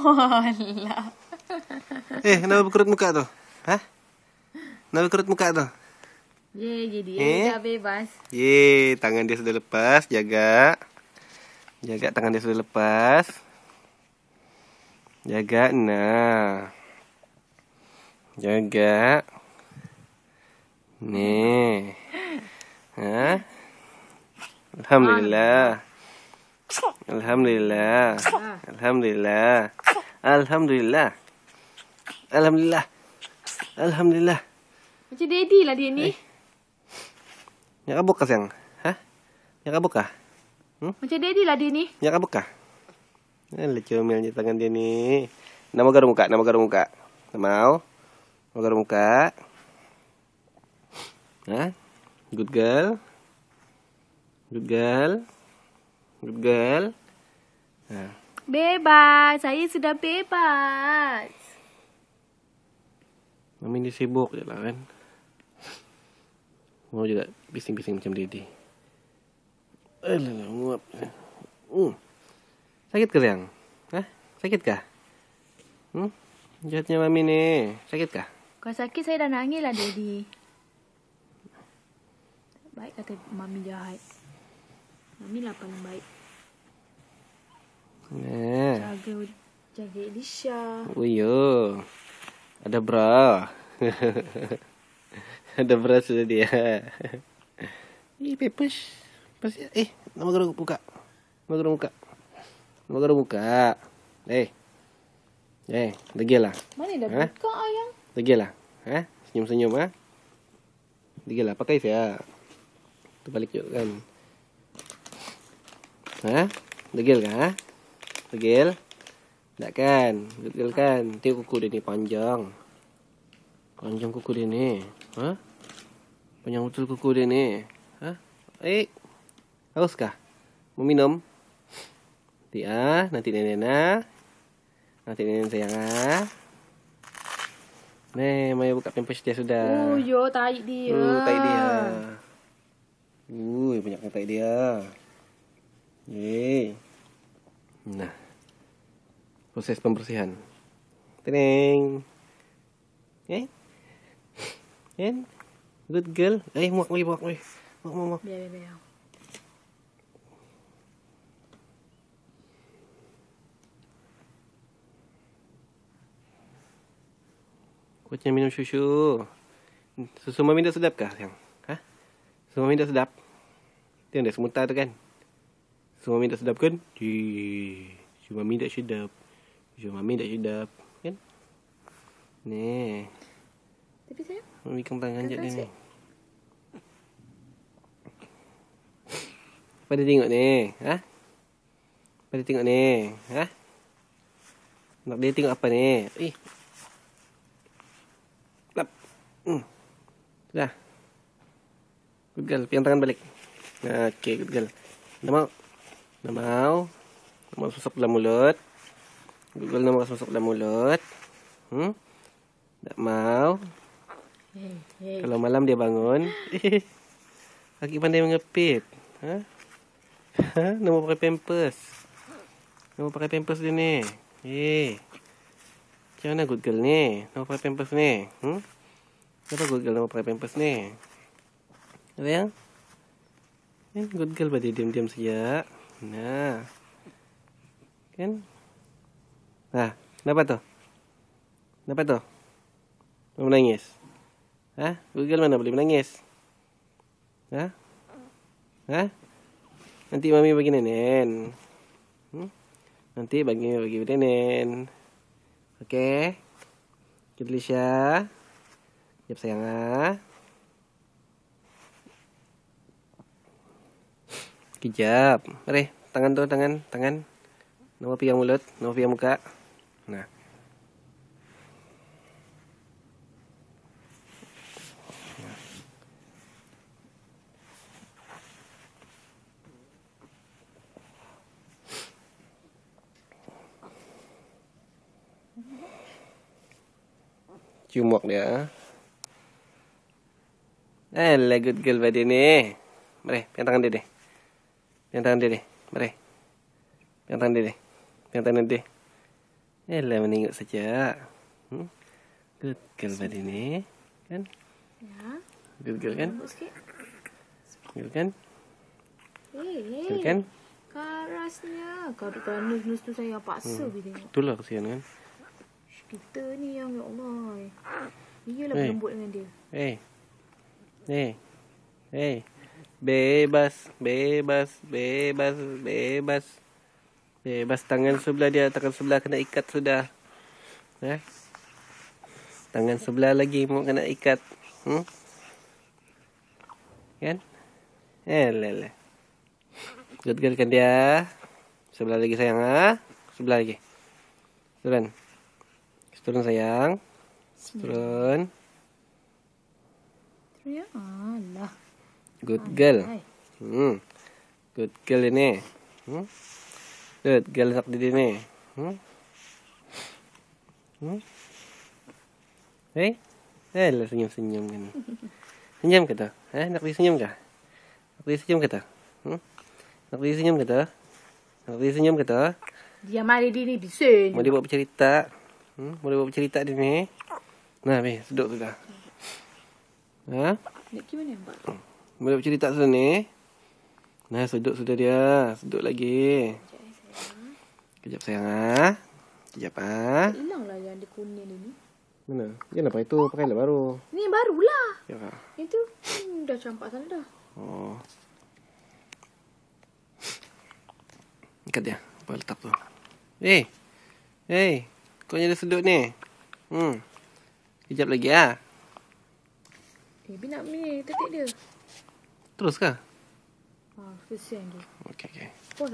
Walah. Kenapa berkerut muka tuh? Hah? Kenapa berkerut muka tuh? Jadi dia udah bebas. Tangan dia sudah lepas. Jaga tangan dia sudah lepas. Jaga, nah. Jaga. Nih. Hah? Alhamdulillah. Alhamdulillah. Alhamdulillah. Alhamdulillah. Alhamdulillah. Alhamdulillah. Macam daddy lah dia ni. Yang kabuk kah sayang? Hah? Yang kabuk kah? Macam daddy lah dia ni. Yang kabuk kah? Alah comelnya tangan dia ni. Nama garuk muka, nama garuk muka. Mau? Nama garuk muka. Hah? Good girl. Good girl. Good girl. Nah. Bebas. Saya sudah bebas. Mami ni sibuk je lah kan. Mau juga bising-bising macam Didi. Alah, nguap. Sakit ke sayang? Hah? Sakit kah? Jahatnya Mami ni. Sakit kah? Kalau sakit saya dah nangis lah daddy. Baik kata mami jahat. Mami lah paling baik. Nah. Jaga Elisha. Oh yo. Ada bra. Ada bra sudah dia. Pepes. Nama garuk muka. Nama garuk muka. Nama garuk muka. Degil lah. Mana dah buka ayang? Degil lah. Senyum-senyum ah. Degil lah. Pakai saya. Tu balik juga kan. Degil kah? Degil? Tak kan? Degil kan? Tengok kuku dia ni panjang. Panjang kuku dia ni. Panjang betul kuku dia ni. Haus kah? Mau minum? Nanti nenek Nanti nenek sayang Nih, Maya buka pampers dia sudah. Yo, taik dia. Taik dia. Banyaknya taik dia. Nah. Proses pembersihan. Teneng. Good girl. Muak lagi. Muak. Biar. Kuatnya minum susu. Susu Mami dah sedap kah, sayang? Susu Mami dah sedap? Itu yang dah semutar tu kan? Susu Mami dah sedap kan? Susu Mami dah sedap. Susu Mami dah sedap. Kan? Nih. Tapi sayang, Mami kembang anjak dia ni. Apa dia tengok ni? Apa dia tengok ni? Nak dia tengok apa ni? Dah. Good girl, pegang tangan balik. Okey, good girl. Dah mau susuk dalam mulut. Good girl nak masuk dalam mulut. Tak mau. Kalau malam dia bangun. Lagi pandai mengepit. Nak mau pakai pampers. Dia ni. Macam mana good girl ni? Nak pakai pampers ni. Kenapa good girl nak pakai pampers ni? Ada yang? Good girl berarti diam-diam saja. Nah. Kan? Kenapa tu? Mau menangis? Good girl mana boleh menangis? Nanti Mami bagi Nenen. Nanti bagi Nenen. Okey? Elisha. Siap sayang Kejap. Mari, tangan. Nama pegang mulut, nama pegang muka. Nah. Cium muak dia. Good girl pada ni. Mari, pegang tangan dia deh. Mari. Pegang tangan dia deh. Elah menengok saja. Good girl pada ni. Kan? Ya. Good girl kan? Lembut sikit. Good kan? Hey. Good kan? Kerasnya. Kau duk nus tu saya paksa pergi tengok. Itulah kesian kan? Kita ni yang ya Allah. Iyalah Hey. berlembut dengan dia. Hey. Bebas. Bebas tangan sebelah dia, tangan sebelah kena ikat sudah. Tangan sebelah lagi mau kena ikat. Kan? Lele. Good girl kan dia. Sebelah lagi sayang Sebelah lagi. Turun. Turun sayang. Turun. Ya Allah. Good girl. Hai. Good girl ini. Good girl anak didi ni. Lah senyum-senyum kan. Senyum ke tu? Nak pergi senyum ke? Nak pergi senyum ke tu? Nak pergi senyum ke tu? Nak pergi senyum ke tu? Dia mari dia ni bising. Mau dia buat bercerita? Mau dia buat bercerita dia ni? Nah, seduk sudah. Nak pergi mana, Mbak? Mau dia bercerita sudah ni? Nah, seduk sudah dia. Seduk lagi. Kejap sayang Kejap Hilang lah yang dia kuning dia ni. Mana? Jangan pakai itu, pakailah baru. Ni barulah. Ya. Itu dah campak sana dah. Oh. Ikat dia. Apa letak tu? Kau jadi sedut ni. Kejap lagi Bi nak ni tetek dia. Terus kah? Kesian dia. Okey. Puas